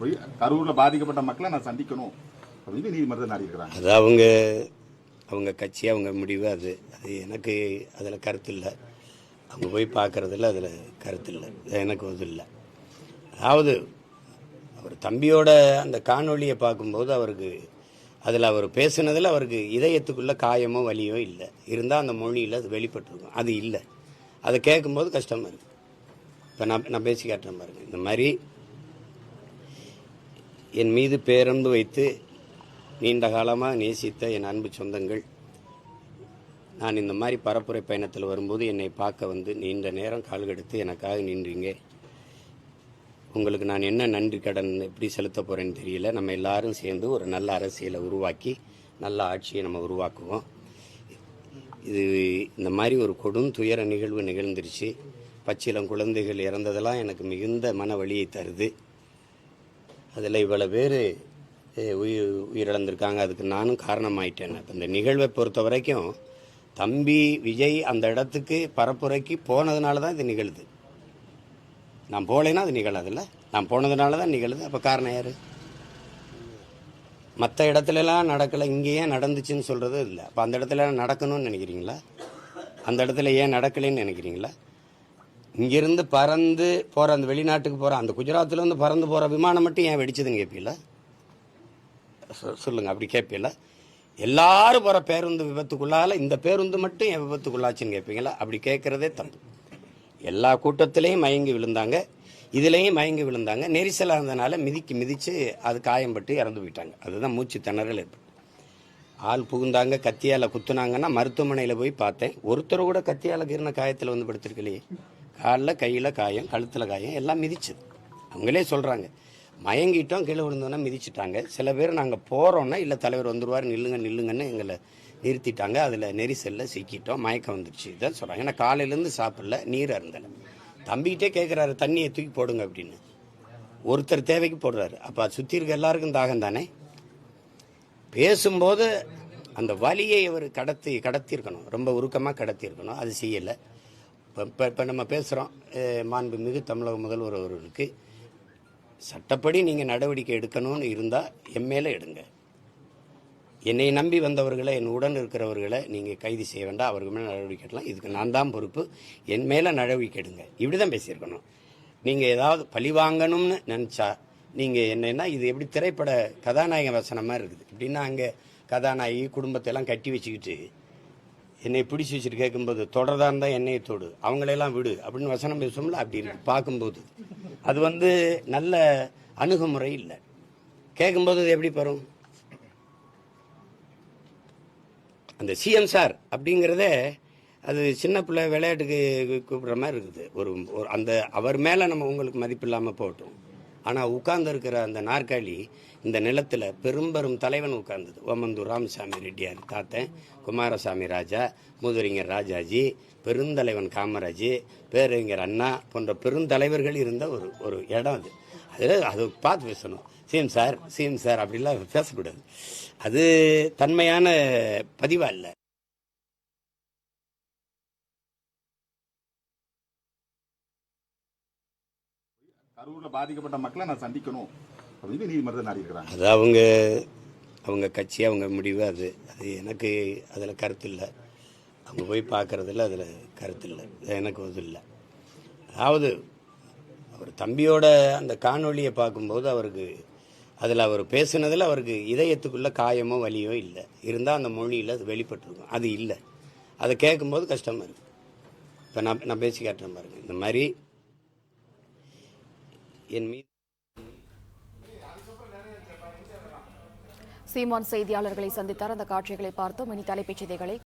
போய் கரூர்ல பாதிக்கப்பட்ட மக்களை நான் சந்திக்கணும் அப்படின்னு நீதிமன்றத்தை நாடி இருக்கிறாங்க. அது அவங்க கட்சி, அவங்க முடிவு. அது எனக்கு அதில் கருத்து இல்லை. அவங்க போய் பார்க்குறதுல அதில் கருத்து இல்லை. எனக்கு இது இல்லை. அதாவது அவர் தம்பியோட அந்த காணொலியை பார்க்கும்போது அவருக்கு அதில் அவர் பேசுனதில் அவருக்கு இதயத்துக்குள்ளே காயமோ வலியோ இல்லை. இருந்தால் அந்த மொழியில் அது வெளிப்பட்டிருக்கும். அது இல்லை. அதை கேட்கும்போது கஷ்டமாக இருக்குது. இப்போ நான் பேசி காட்டுறேன் பாருங்க. இந்த மாதிரி என் மீது பேரன்பு வைத்து நீண்ட காலமாக நேசித்த என் அன்பு சொந்தங்கள், நான் இந்த மாதிரி பரப்புரை பயணத்தில் வரும்போது என்னை பார்க்க வந்து நீண்ட நேரம் கால்கெடுத்து எனக்காக நின்றீங்க. உங்களுக்கு நான் என்ன நன்றி கடன் எப்படி செலுத்த போகிறேன்னு தெரியல. நம்ம எல்லாரும் சேர்ந்து ஒரு நல்ல அரசியலை உருவாக்கி நல்ல ஆட்சியை நம்ம உருவாக்குவோம். இது இந்த மாதிரி ஒரு கொடும் துயர நிகழ்வு நிகழ்ந்துருச்சு. பச்சிலம் குழந்தைகள் இறந்ததெல்லாம் எனக்கு மிகுந்த மன வலியை தருது. அதில் இவ்வளோ பேர் உயிரிழந்திருக்காங்க. அதுக்கு நானும் காரணமாயிட்டேன். இப்போ இந்த நிகழ்வை பொறுத்த வரைக்கும் தம்பி விஜய் அந்த இடத்துக்கு பரப்புரைக்கு போனதுனால தான் இது நிகழுது. நான் போகலைன்னா அது நிகழாதுல்ல. நான் போனதுனால தான் நிகழுது. அப்போ காரணம் யார்? மற்ற இடத்துலலாம் நடக்கலை, இங்கே ஏன் நடந்துச்சுன்னு சொல்கிறது இல்லை. அப்போ அந்த இடத்துல நடக்கணும்னு நினைக்கிறீங்களா? அந்த இடத்துல ஏன் நடக்கலைன்னு நினைக்கிறீங்களா? இங்கிருந்து பறந்து போகிற அந்த வெளிநாட்டுக்கு போகிற அந்த குஜராத்லேருந்து பறந்து போகிற விமானம் மட்டும் ஏன் வெடிச்சதுன்னு கேட்பீங்களா? சொல்லுங்கள், அப்படி கேட்பீங்களா? எல்லாரும் போகிற பேருந்து விபத்துக்குள்ளால் இந்த பேருந்து மட்டும் ஏன் விபத்துக்குள்ளாச்சுன்னு கேட்பீங்களா? அப்படி கேட்குறதே தப்பு. எல்லா கூட்டத்திலையும் மயங்கி விழுந்தாங்க, இதுலேயும் மயங்கி விழுந்தாங்க. நெரிசலாக இருந்தனால மிதித்து அது காயம்பட்டு இறந்து போயிட்டாங்க. அதுதான் மூச்சு திணறல் ஏற்பட்டு. ஆள் புகுந்தாங்க, கத்தியால் குத்துனாங்கன்னா மருத்துவமனையில் போய் பார்த்தேன். ஒருத்தர் கூட கத்தியால் கீறின காயத்தில் வந்து படுத்திருக்கலையே. காலில் கையில் காயம், கழுத்தில் காயம், எல்லாம் மிதிச்சது. அவங்களே சொல்கிறாங்க, மயங்கிட்டோம், கீழே விழுந்தோன்னா மிதிச்சிட்டாங்க. சில பேர் நாங்கள் போகிறோன்னா இல்லை தலைவர் வந்துடுவார், நில்லுங்கன்னு எங்களை நிறுத்திட்டாங்க. அதில் நெரிசலில் சிக்கிட்டோம், மயக்கம் வந்துடுச்சு. இதான் சொல்கிறாங்க. ஏன்னா காலையிலேருந்து சாப்பிடல, நீர் அருந்தலை. தம்பிக்கிட்டே கேட்குறாரு, தண்ணியை தூக்கி போடுங்க அப்படின்னு. ஒருத்தர் தேவைக்கு போடுறாரு. அப்போ சுற்றி இருக்க எல்லாருக்கும் தாகம் தானே. பேசும்போது அந்த வலியை அவர் கடத்தியிருக்கணும், ரொம்ப உருக்கமாக கடத்தியிருக்கணும். அது செய்யலை. இப்போ நம்ம பேசுகிறோம், மாண்புமிகு தமிழக முதல்வர் அவர்களுக்கு சட்டப்படி நீங்கள் நடவடிக்கை எடுக்கணும்னு இருந்தால் என் மேலே எடுங்க. என்னை நம்பி வந்தவர்களை, என் உடன் இருக்கிறவர்களை நீங்கள் கைது செய்ய வேண்டாம், அவர்கள் மேலே நடவடிக்கை எடுக்கலாம். இதுக்கு நான் தான் பொறுப்பு, என் மேலே நடவடிக்கை எடுங்க. இப்படி தான் பேசியிருக்கணும். நீங்கள் ஏதாவது பழி வாங்கணும்னு நினச்சா நீங்கள் என்னென்னா, இது எப்படி திரைப்பட கதாநாயக வசனமாக இருக்குது. இப்படின்னா அங்கே கதாநாயகி குடும்பத்தை எல்லாம் கட்டி வச்சுக்கிட்டு என்னை பிடிச்சி வச்சுட்டு கேட்கும்போது தொடர்தான் இருந்தால் என்னையை தொடு, அவங்களையெல்லாம் விடு அப்படின்னு வசனம் பேசுவோம்ல. அப்படி இருக்கு பார்க்கும்போது. அது நல்ல அணுகுமுறை இல்லை. கேட்கும்போது அது எப்படி வரும்? அந்த சிஎம் சார் அப்படிங்கிறதே அது சின்ன பிள்ளை விளையாட்டுக்கு கூப்பிட்ற மாதிரி இருக்குது. ஒரு அந்த அவர் மேலே நம்ம உங்களுக்கு மதிப்பு இல்லாமல் போட்டோம். ஆனால் உட்கார்ந்து இருக்கிற அந்த நாற்காலி இந்த நிலத்தில் பெரும்பெரும் தலைவன் உட்கார்ந்தது. ஓமந்தூர் ராமசாமி ரெட்டியார் தாத்தன், குமாரசாமி ராஜா, மூதறிஞர் ராஜாஜி, பெருந்தலைவன் காமராஜ், பேரறிஞர் அண்ணா போன்ற பெருந்தலைவர்கள் இருந்த ஒரு இடம் அது. அது பார்த்து பேசணும். சிஎம் சார் அப்படிலாம் பேசக்கூடாது. அது தன்மையான பதிவா இல்லை. கரூர்ல பாதிக்கப்பட்ட மக்களை நான் சந்திக்கணும் அப்படின்னு நீதிமன்றத்தை நாடி இருக்கிறாங்க. அது அவங்க கட்சி, அவங்க முடிவு. அது எனக்கு அதில் கருத்து இல்லை. அவங்க போய் பார்க்குறதுல அதில் கருத்து இல்லை. எனக்கு இது இல்லை. அதாவது அவர் தம்பியோட அந்த காணொலியை பார்க்கும்போது அவருக்கு அதில் அவர் பேசுனதில் அவருக்கு இதயத்துக்குள்ளே காயமோ வலியோ இல்லை. இருந்தால் அந்த மொழியில் அது வெளிப்பட்டிருக்கும். அது இல்லை. அதை கேட்கும்போது கஷ்டமாக இருக்குது. இப்போ நான் பேசி காட்டுறேன் பாருங்க. இந்த மாதிரி என் மீது சீமான் செய்தியாளர்களை சந்தித்தார். அந்த காட்சிகளை பார்த்தோம். இனி தலைப்புச் செய்திகளை